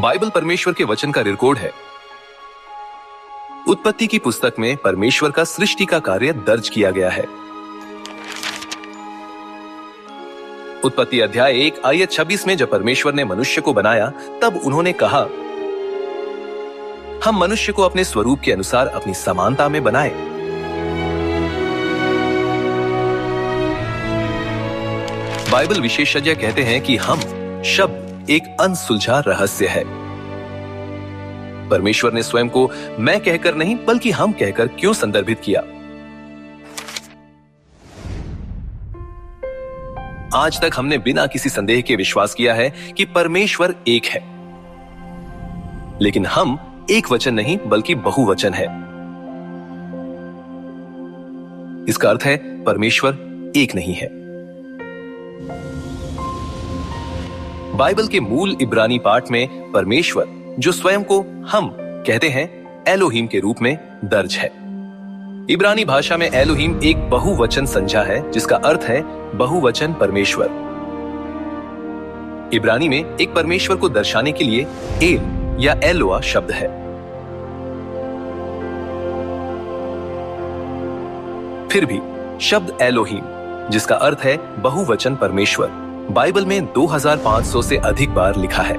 Bible परमेश्वर के वचन का रिकॉर्ड है। उत्पत्ति की पुस्तक में परमेश्वर का सृष्टि का कार्य दर्ज किया गया है। उत्पत्ति अध्याय 1 आयत 26 में जब परमेश्वर ने मनुष्य को बनाया तब उन्होंने कहा, हम मनुष्य को अपने स्वरूप के अनुसार अपनी समानता में बनाए। बाइबल विशेषज्ञ कहते हैं कि हम शब्द एक अनसुलझा रहस्य है। परमेश्वर ने स्वयं को मैं कहकर नहीं बल्कि हम कहकर क्यों संदर्भित किया? आज तक हमने बिना किसी संदेह के विश्वास किया है कि परमेश्वर एक है, लेकिन हम एक वचन नहीं बल्कि बहुवचन है। इसका अर्थ है परमेश्वर एक नहीं है। बाइबल के मूल इब्रानी पाठ में परमेश्वर, जो स्वयं को हम कहते हैं, एलोहीम के रूप में दर्ज है। इब्रानी भाषा में एलोहीम एक बहुवचन संज्ञा है जिसका अर्थ है बहुवचन परमेश्वर। इब्रानी में एक परमेश्वर को दर्शाने के लिए एल या एलोआ शब्द है। फिर भी शब्द एलोहीम, जिसका अर्थ है बहुवचन परमेश्वर, बाइबल में 2500 से अधिक बार लिखा है।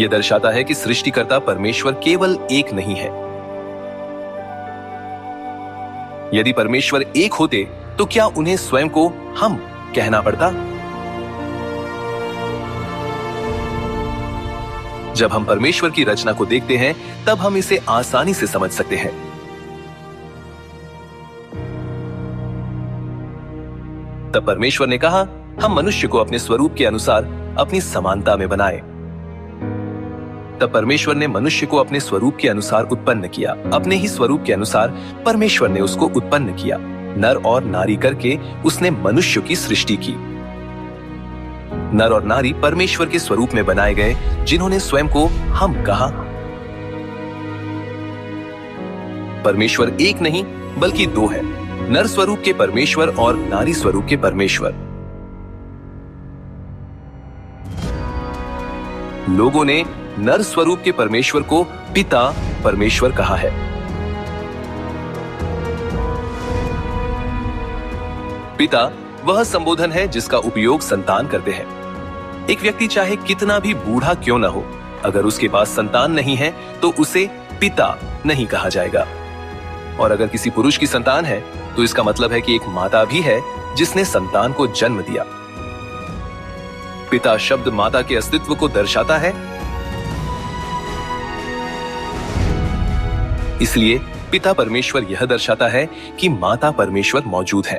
यह दर्शाता है कि सृष्टिकर्ता परमेश्वर केवल एक नहीं है। यदि परमेश्वर एक होते तो क्या उन्हें स्वयं को हम कहना पड़ता? जब हम परमेश्वर की रचना को देखते हैं तब हम इसे आसानी से समझ सकते हैं। तब परमेश्वर ने कहा, हम मनुष्य को अपने स्वरूप के अनुसार अपनी समानता में बनाए। तब परमेश्वर ने मनुष्य को अपने स्वरूप के अनुसार उत्पन्न किया। अपने ही स्वरूप के अनुसार परमेश्वर ने उसको उत्पन्न किया। नर और नारी करके उसने मनुष्य की सृष्टि की। नर और नारी परमेश्वर के स्वरूप में बनाए गए, जिन्होंने स्वयं को हम कहा। परमेश्वर एक नहीं बल्कि दो है, नर स्वरूप के परमेश्वर और नारी स्वरूप के परमेश्वर। लोगों ने नर स्वरूप के परमेश्वर को पिता परमेश्वर कहा है। पिता वह संबोधन है जिसका उपयोग संतान करते हैं। एक व्यक्ति चाहे कितना भी बूढ़ा क्यों न हो, अगर उसके पास संतान नहीं है तो उसे पिता नहीं कहा जाएगा। और अगर किसी पुरुष की संतान है तो इसका मतलब है कि एक माता भी है जिसने संतान को जन्म दिया। पिता शब्द माता के अस्तित्व को दर्शाता है, इसलिए पिता परमेश्वर यह दर्शाता है कि माता परमेश्वर मौजूद है।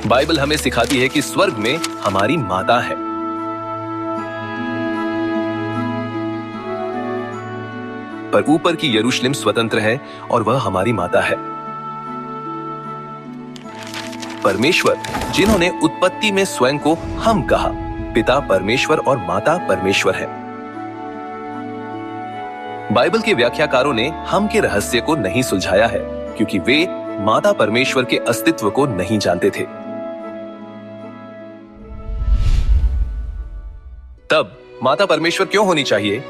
बाइबल हमें सिखाती है कि स्वर्ग में हमारी माता है। पर ऊपर की यरूशलेम स्वतंत्र है और वह हमारी माता है। परमेश्वर, जिन्होंने उत्पत्ति में स्वयं को हम कहा, पिता परमेश्वर और माता परमेश्वर है। बाइबल के व्याख्याकारों ने हम के रहस्य को नहीं सुलझाया है क्योंकि वे माता परमेश्वर के अस्तित्व को नहीं जानते थे। तब माता परमेश्वर क्यों होनी चाहिए?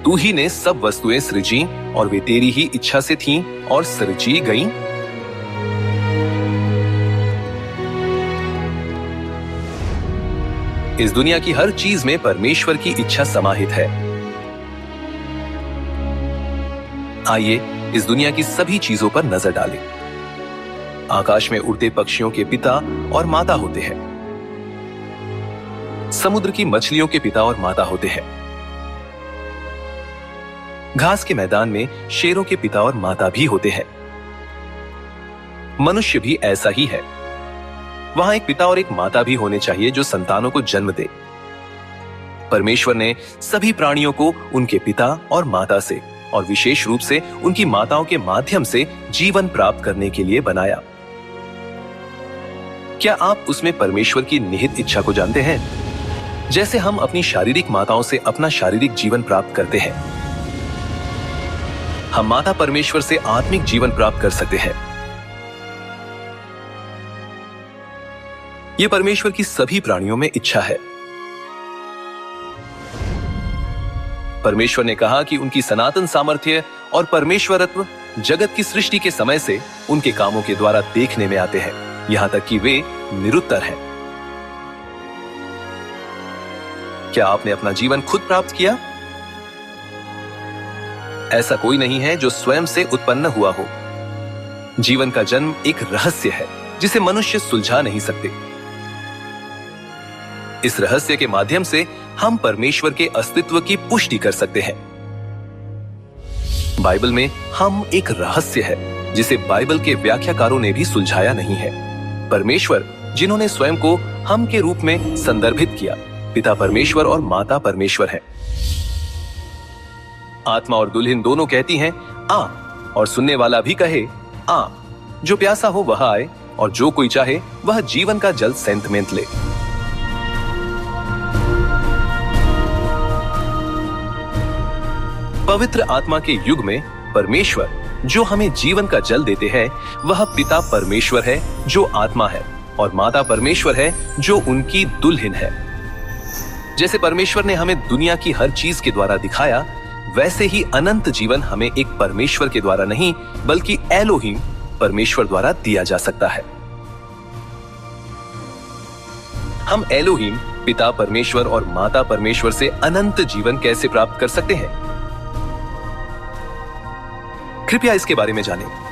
तू ही ने सब वस्तुएं सृजी और वे तेरी ही इच्छा से थीं और सृजी गईं। इस दुनिया की हर चीज में परमेश्वर की इच्छा समाहित है। आइए इस दुनिया की सभी चीजों पर नजर डालें। आकाश में उड़ते पक्षियों के पिता और माता होते हैं। समुद्र की मछलियों के पिता और माता होते हैं। घास के मैदान में शेरों के पिता और माता भी होते हैं। मनुष्य भी ऐसा ही है। वहां एक पिता और एक माता भी होने चाहिए जो संतानों को जन्म दे। परमेश्वर ने सभी प्राणियों को उनके पिता और माता से और विशेष रूप से उनकी माताओं के माध्यम से जीवन प्राप्त करने के लिए बनाया। क्या आप उसमें परमेश्वर की निहित इच्छा को जानते हैं? जैसे हम अपनी शारीरिक माताओं से अपना शारीरिक जीवन प्राप्त करते हैं, हम माता परमेश्वर से आत्मिक जीवन प्राप्त कर सकते हैं। यह परमेश्वर की सभी प्राणियों में इच्छा है। परमेश्वर ने कहा कि उनकी सनातन सामर्थ्य और परमेश्वरत्व जगत की सृष्टि के समय से उनके कामों के द्वारा देखने में आते हैं, यहां तक कि वे निरुत्तर हैं। क्या आपने अपना जीवन खुद प्राप्त किया? ऐसा कोई नहीं है जो स्वयं से उत्पन्न हुआ हो। जीवन का जन्म एक रहस्य है जिसे मनुष्य सुलझा नहीं सकते। इस रहस्य के माध्यम से हम परमेश्वर के अस्तित्व की पुष्टि कर सकते हैं। बाइबल में हम एक रहस्य है जिसे बाइबल के व्याख्याकारों ने भी सुलझाया नहीं है। परमेश्वर जिन्होंने स्वयं को हम के रूप में संदर्भित किया, पिता परमेश्वर और माता परमेश्वर है। आत्मा और दुल्हन दोनों कहती हैं आ, और सुनने वाला भी कहे आ। जो प्यासा हो वह आए, और जो कोई चाहे वह जीवन का जल सेंतमेंत ले। पवित्र आत्मा के युग में परमेश्वर जो हमें जीवन का जल देते हैं, वह पिता परमेश्वर है जो आत्मा है, और माता परमेश्वर है जो उनकी दुल्हन है। जैसे परमेश्वर ने हमें दुनिया की हर चीज के द्वारा दिखाया, वैसे ही अनंत जीवन हमें एक परमेश्वर के द्वारा नहीं बल्कि एलोहिम परमेश्वर द्वारा दिया जा सकता है। हम एलोहिम पिता परमेश्वर और माता परमेश्वर से अनंत जीवन कैसे प्राप्त कर सकते हैं? कृपया इसके बारे में जानें।